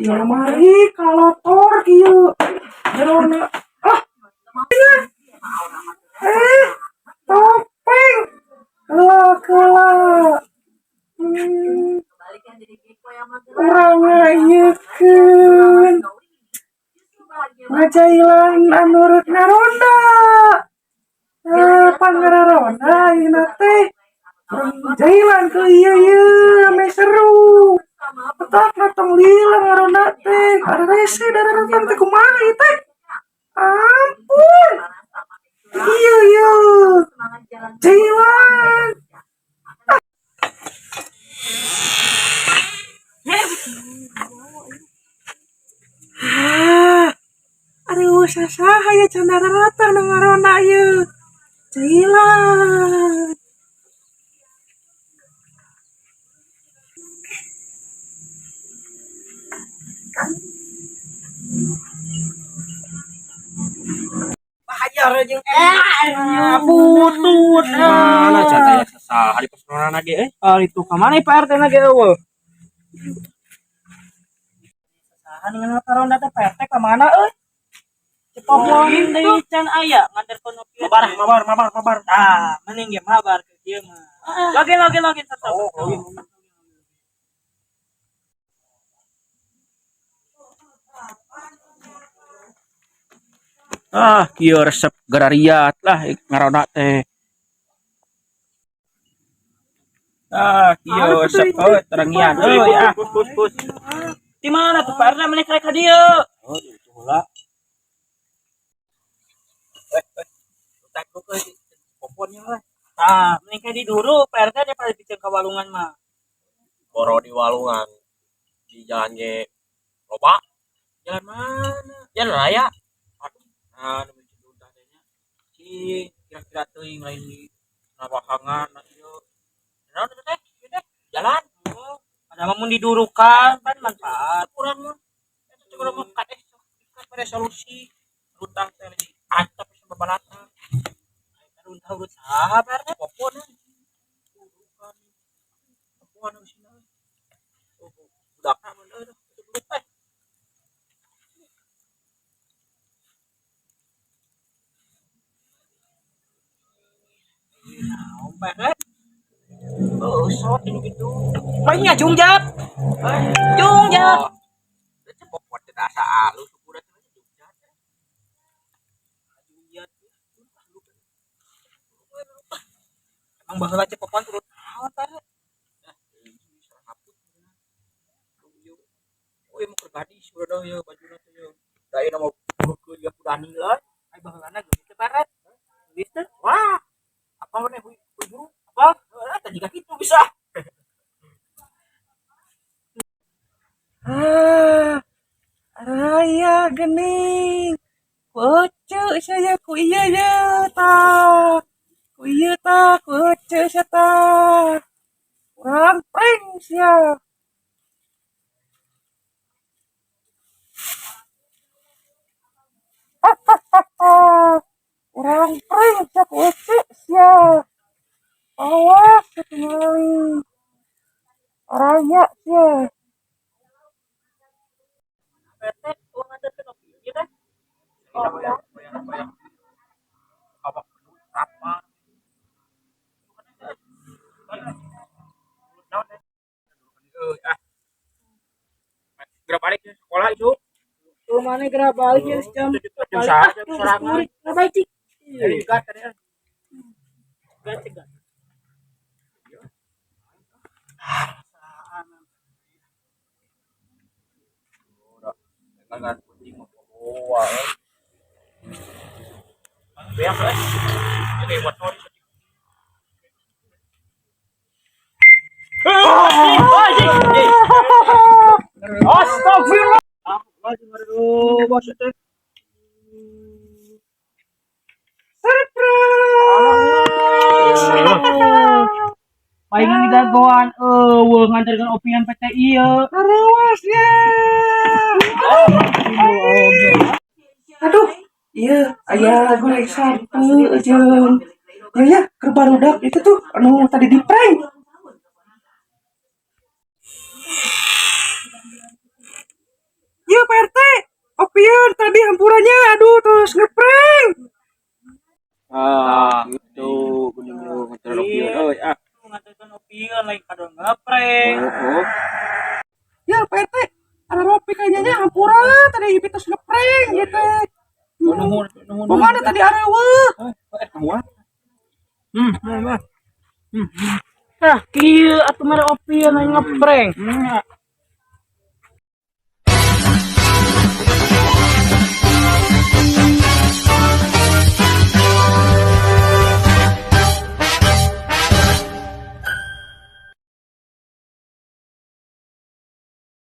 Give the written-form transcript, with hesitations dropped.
Iya mari kalau tor kieu. Jerona ah topeng. Kela. Urang ngayekeun. Ngajailan anu reukna ronda. Pangararona ayeuna teh. Jailan ke ieu ame seru. Petak natong lila ngaronda teh. Ada rese dadaran teh kumaha ieu teh. Ampun. Ieu. Jailan. Aduh sasaha ya can datang nu ngaronda ieu. Jailan. Hajar jeung butut mana catanya sasaha di pesonan lagi itu ka mana Pak RT na ge eueuh sasaha dengan karonda teh Pak RT ka mana euy cepopon deui can aya nganterkeun opi mabar mending ge mabar ke dieu mah login satu kieu resep gerariat lah ngaronda teh kieu resep terengian pus di mana tuh Pak RT menek rek ka dieu itu heula poponnya lah mending ka di dulu Pak RT daripada biceun ka walungan mah boro di walungan di jalan ge loba jalan mana jalan raya nu biceun teh nya si kira-kira teuing lain di nawahangan ieu naon teh jalan ada mun didurukan kan manfaat urang mah eta teh urang mah kadeh resolusi rutang teh di antep sababalata runtah urut saha berne popon durukan popon usina budakna mun eueuh urut teh naon berne sot ini gitu mainnya jungjab popon teh asa alus ukuran teh jungjab emang baheula cek popon turut naon teh oh ieu mah keur gadis urang ieu bajuna teh ieu da ieu mah burukeun ya kudani lah ai baheulana geus teh baret geus teh wah apa maneh buru apa tadi ka kitu bisa Raya gening. Kuece saya ku ieu tah. Ku ieu tah kuece sia tah. Urang pring sia. Urang pring sia kuece sia. Awas ketinggalan. Raya sia. PT uang nganterkeun opi ieu teh apa apa gerak balik ke sekolah itu tuh mana gerak balik ya jam sorangan balik cik dari gat tadi gat dengan kucing bawa biasa ini buat noise astagfirullah bos teh palingan digagoan eueuh nganterkeun opian PT ieu Arewas ya. Aduh, iya, aya golek satu jeung. Ya, keur barudak itu tuh anu tadi di prank. Iya Pak RT, Opian tadi hampurannya aduh terus ngeprank. Gitu kuning lu ngecer opian euy Ngajakin opian lagi kadang ngeprank. Ya Pak RT, ada Ropi kayaknya hampuran tadi itu ngeprank gitu. Kemana tadi arewa? Kieu atuh mere opian lagi ngeprank.